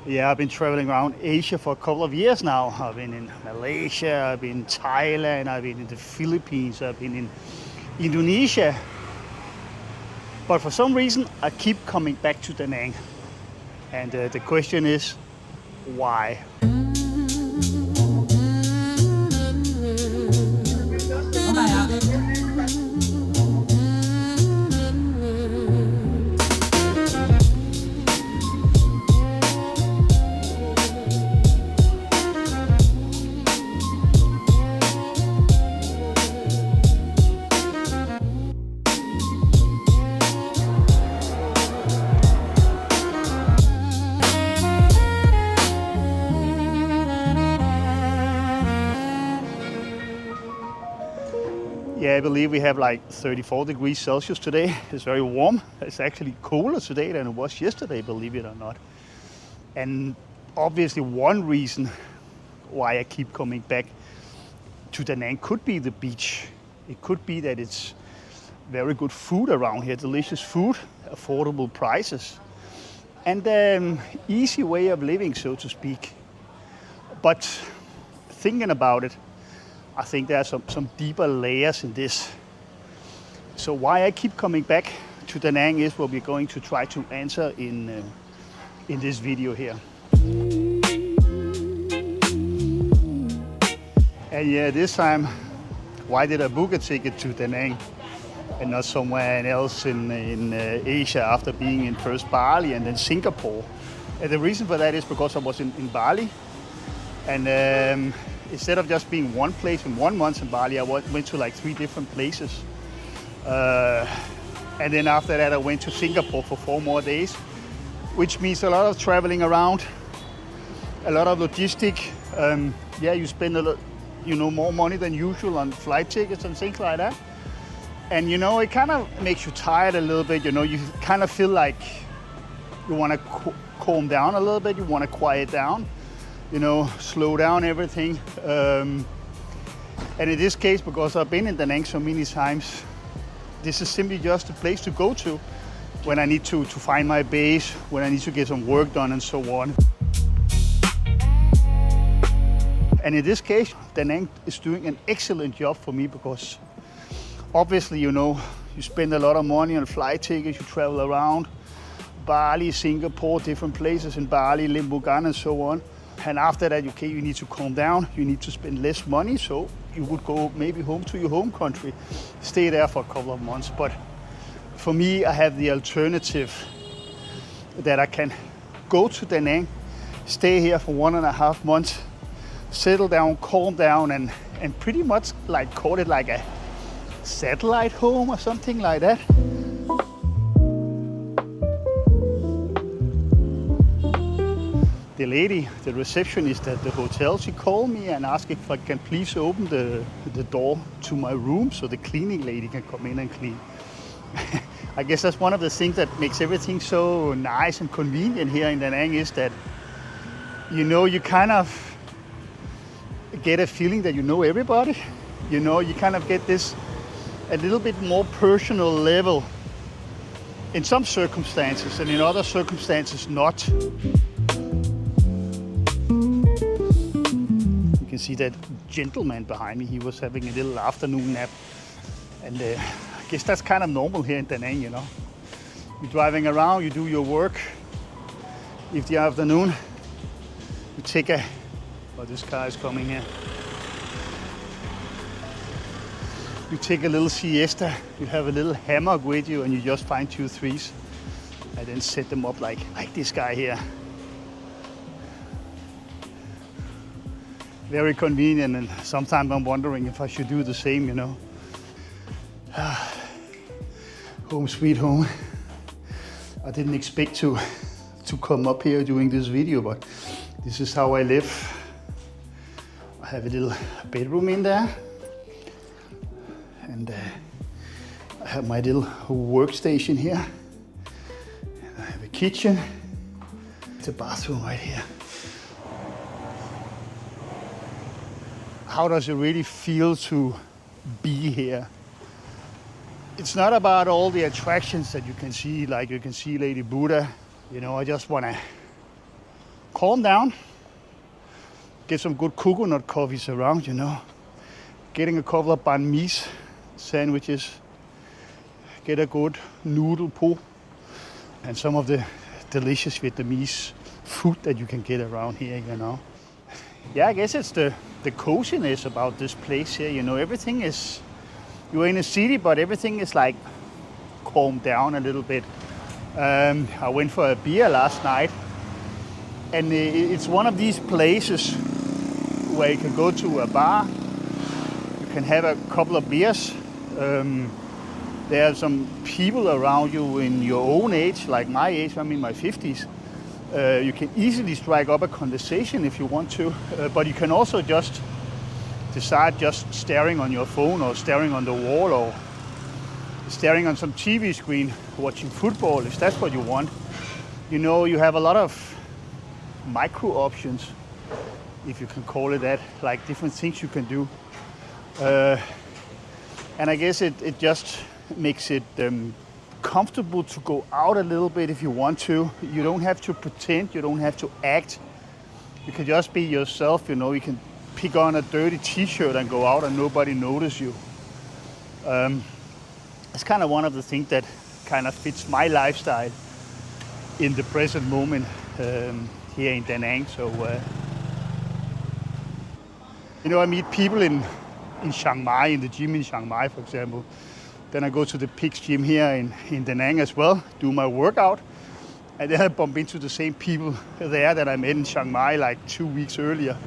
Yeah, I've been traveling around Asia for a couple of years now. I've been in Malaysia, I've been in Thailand, I've been in the Philippines, I've been in Indonesia. But for some reason, I keep coming back to Da Nang. And the question is, why? Yeah, I believe we have like 34 degrees Celsius today. It's very warm. It's actually cooler today than it was yesterday, believe it or not. And obviously one reason why I keep coming back to Da Nang could be the beach. It could be that it's very good food around here, delicious food, affordable prices, and easy way of living, so to speak. But thinking about it, I think there are some deeper layers in this. So why I keep coming back to Da Nang is what we're going to try to answer in this video here. And yeah, this time, why did I book a ticket to Da Nang and not somewhere else in Asia after being in first Bali and then Singapore? And the reason for that is because I was in Bali, and instead of just being one place in 1 month in Bali, I went to like 3 different places. And then after that, I went to Singapore for 4 more days, which means a lot of traveling around, a lot of logistic. Yeah, you spend a lot, more money than usual on flight tickets and things like that. And it kind of makes you tired a little bit. You kind of feel like you want to calm down a little bit. You want to quiet down. Slow down everything. And in this case, because I've been in Da Nang so many times, this is simply just a place to go to when I need to find my base, when I need to get some work done and so on. And in this case, Da Nang is doing an excellent job for me because obviously, you spend a lot of money on flight tickets, you travel around Bali, Singapore, different places in Bali, Limbogan and so on. And after that, you need to calm down, you need to spend less money, so you would go maybe home to your home country, stay there for a couple of months. But for me, I have the alternative that I can go to Da Nang, stay here for 1.5 months, settle down, calm down, and pretty much call it like a satellite home or something like that. The lady, the receptionist at the hotel, she called me and asked if I can please open the door to my room so the cleaning lady can come in and clean. I guess that's one of the things that makes everything so nice and convenient here in Da Nang is that, you kind of get a feeling that you know everybody. You kind of get this a little bit more personal level in some circumstances, and in other circumstances not. You can see that gentleman behind me, he was having a little afternoon nap. And I guess that's kind of normal here in Da Nang, You're driving around, you do your work. If the afternoon, you take this car is coming here. You take a little siesta, you have a little hammock with you, and you just find 2 trees and then set them up like this guy here. Very convenient, and sometimes I'm wondering if I should do the same, Home sweet home. I didn't expect to come up here doing this video, but this is how I live. I have a little bedroom in there, and I have my little workstation here. And I have a kitchen. It's a bathroom right here. How does it really feel to be here? It's not about all the attractions that you can see, like you can see Lady Buddha. I just want to calm down, get some good coconut coffees around, getting a couple of banh mi's sandwiches, get a good noodle po, and some of the delicious Vietnamese food that you can get around here, Yeah, I guess it's the coziness about this place here, everything is, you're in a city, but everything is like calmed down a little bit. I went for a beer last night, and it's one of these places where you can go to a bar, you can have a couple of beers. There are some people around you in your own age, like my age, I'm in my 50s. You can easily strike up a conversation if you want to, but you can also just decide just staring on your phone or staring on the wall or staring on some TV screen, watching football, if that's what you want. You have a lot of micro options, if you can call it that, like different things you can do. And I guess it just makes it comfortable to go out a little bit if you want to. You don't have to pretend, you don't have to act. You can just be yourself, you can pick on a dirty t-shirt and go out and nobody notice you. It's kind of one of the things that kind of fits my lifestyle in the present moment here in Da Nang. So, I meet people in Chiang Mai, in the gym in Chiang Mai, for example. Then I go to the Pig's gym here in Da Nang as well, do my workout. And then I bump into the same people there that I met in Chiang Mai like 2 weeks earlier.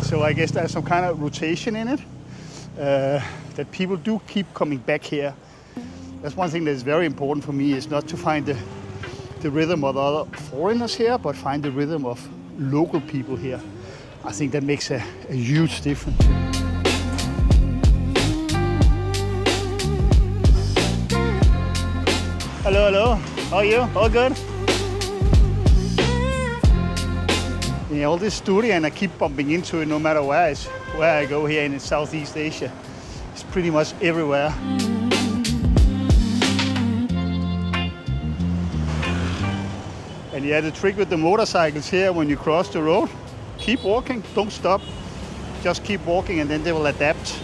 So I guess there's some kind of rotation in it, that people do keep coming back here. That's one thing that is very important for me, is not to find the rhythm of other foreigners here, but find the rhythm of local people here. I think that makes a huge difference. Hello. How are you? All good? Yeah, all this studio, and I keep bumping into it no matter where I go here in Southeast Asia. It's pretty much everywhere. And yeah, the trick with the motorcycles here, when you cross the road, keep walking, don't stop. Just keep walking and then they will adapt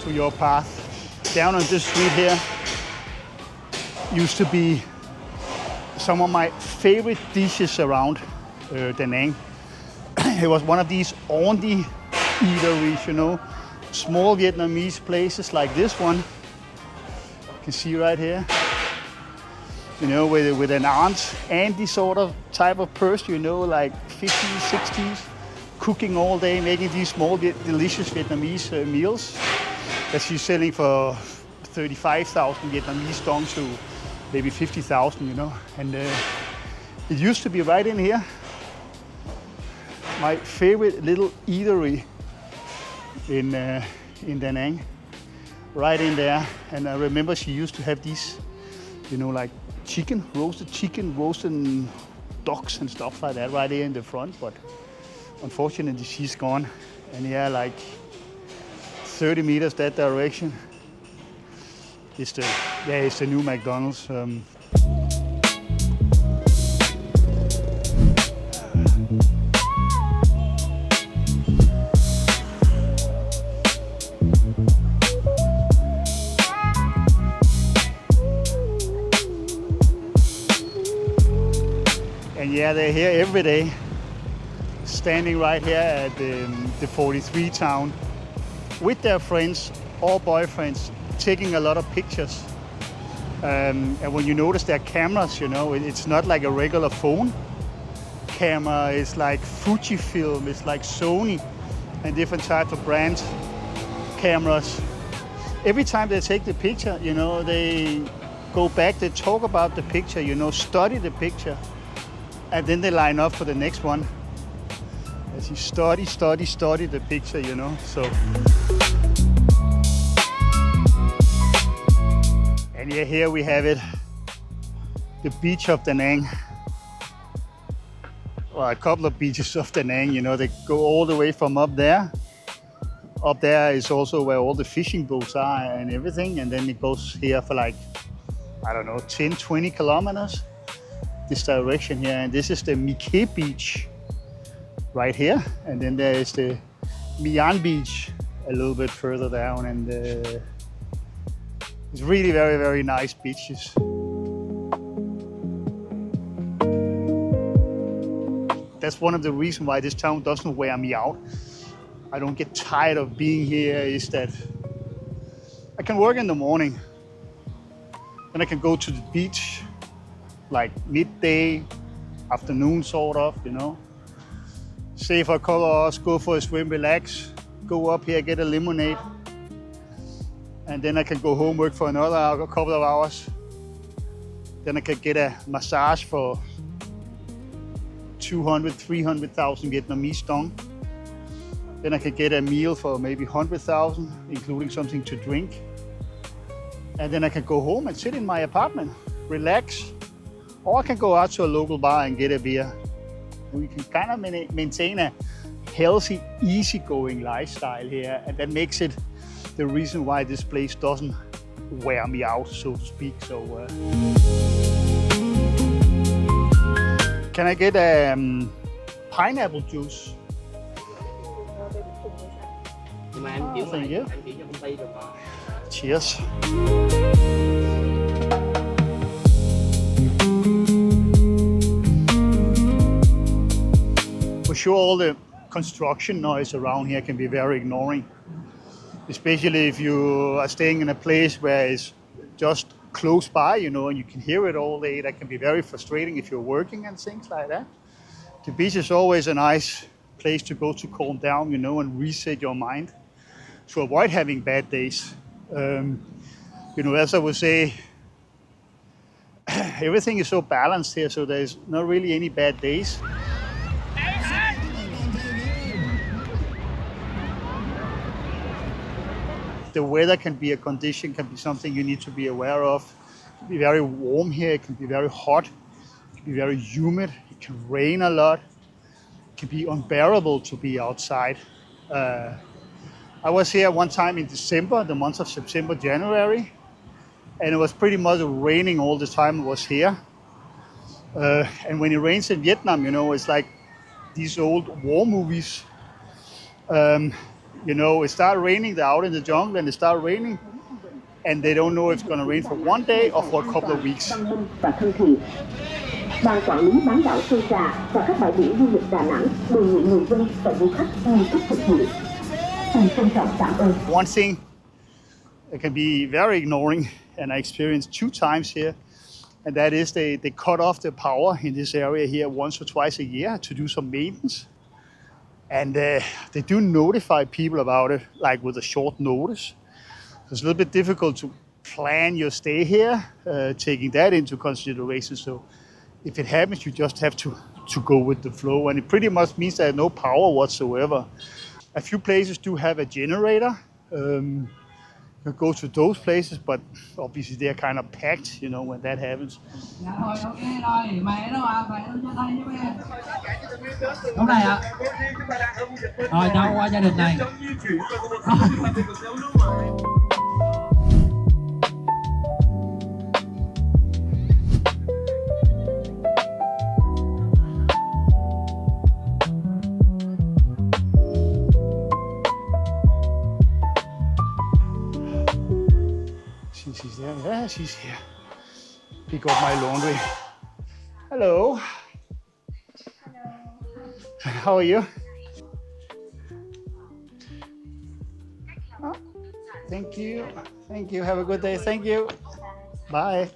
to your path. Down on this street here used to be some of my favorite dishes around Da Nang. It was one of these ondi eateries, small Vietnamese places like this one. You can see right here. With an auntie sort of type of person, like 50s, 60s, cooking all day, making these small, delicious Vietnamese meals that she's selling for 35,000 Vietnamese dong to maybe 50,000, And it used to be right in here. My favorite little eatery in Da Nang, right in there. And I remember she used to have these, like roasted chicken, roasted ducks and stuff like that right here in the front. But unfortunately, she's gone. And yeah, like 30 meters that direction, it's the new McDonald's. And yeah, they're here every day, standing right here at the 43 town with their friends or boyfriends, taking a lot of pictures. And when you notice their cameras, it's not like a regular phone camera. It's like Fujifilm, it's like Sony and different types of brand cameras. Every time they take the picture, they go back, they talk about the picture, study the picture. And then they line up for the next one. As you study the picture, so. And yeah, here we have it. The beach of Da Nang. Well, a couple of beaches of Da Nang, they go all the way from up there. Up there is also where all the fishing boats are and everything. And then it goes here for 10, 20 kilometers. this direction here, and this is the Mike beach right here, and then there is the Mian beach a little bit further down, and it's really very, very nice beaches. That's one of the reasons why this town doesn't wear me out. I don't get tired of being here, is that I can work in the morning, then I can go to the beach like midday, afternoon sort of, you know. Stay for a couple of hours, go for a swim, relax, go up here, get a lemonade, and then I can go home, work for another couple of hours. Then I can get a massage for 200, 300,000 Vietnamese dong. Then I can get a meal for maybe 100,000, including something to drink. And then I can go home and sit in my apartment, relax, or I can go out to a local bar and get a beer. We can kind of maintain a healthy, easygoing lifestyle here, and that makes it the reason why this place doesn't wear me out, so to speak. So, can I get pineapple juice? Thank you. Cheers. For sure, all the construction noise around here can be very ignoring, especially if you are staying in a place where it's just close by, you know, and you can hear it all day. That can be very frustrating if you're working and things like that. The beach is always a nice place to go to calm down, you know, and reset your mind to avoid having bad days. You know, as I would say, everything is so balanced here, so there's not really any bad days. The weather can be a condition, can be something you need to be aware of. It can be very warm here, it can be very hot, it can be very humid, it can rain a lot, it can be unbearable to be outside. I was here one time in December, the month of September, January, and it was pretty much raining all the time I was here. And when it rains in Vietnam, you know, it's like these old war movies. You know, it starts raining, they're out in the jungle and it starts raining, and they don't know if it's going to rain for one day or for a couple of weeks. Ban quản lý bán đảo Sơn Trà và các bãi biển du lịch Đà Nẵng đề nghị người dân và du khách nghiêm túc thực hiện. Trân trọng cảm ơn. One thing that can be very ignoring, and I experienced 2 times here, and that is they cut off the power in this area here once or twice a year to do some maintenance. And they do notify people about it, like with a short notice. It's a little bit difficult to plan your stay here, taking that into consideration. So if it happens, you just have to go with the flow. And it pretty much means there's no power whatsoever. A few places do have a generator. You go to those places, but obviously they're kind of packed, you know, when that happens. Lúc này ạ. Rồi cháu qua gia đình này. She's there. Yeah, she's here. Pick up my laundry. Hello. How are you? Oh, thank you. Thank you. Have a good day. Thank you. Bye.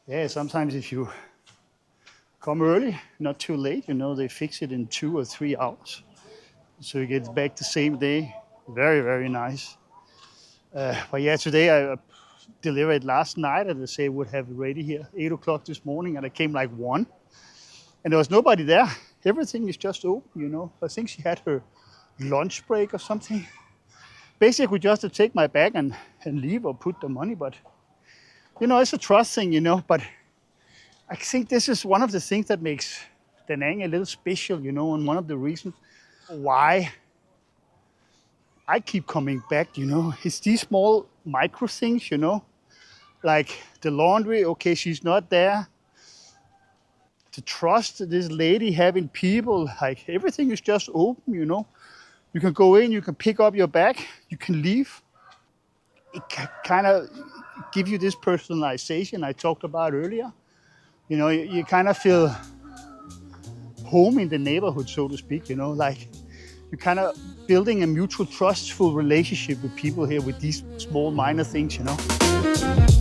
Yeah, sometimes if you come early, not too late, you know, they fix it in 2 or 3 hours. So you get back the same day. Very, very nice. But yeah, today I delivered last night, and they say would have it ready here 8 o'clock this morning, and I came like 1, and there was nobody there. Everything is just open, you know. I think she had her lunch break or something. Basically just to take my bag and leave or put the money, but you know, it's a trust thing, you know. But I think this is one of the things that makes Da Nang a little special, you know, and one of the reasons why I keep coming back, you know. It's these small micro things, you know, like the laundry. Okay, she's not there, the trust this lady have in people, like everything is just open, you know. You can go in, you can pick up your bag, you can leave. It kind of give you this personalization I talked about earlier. You know, you kind of feel home in the neighborhood, so to speak, you know, like you're kind of building a mutual trustful relationship with people here with these small minor things, you know.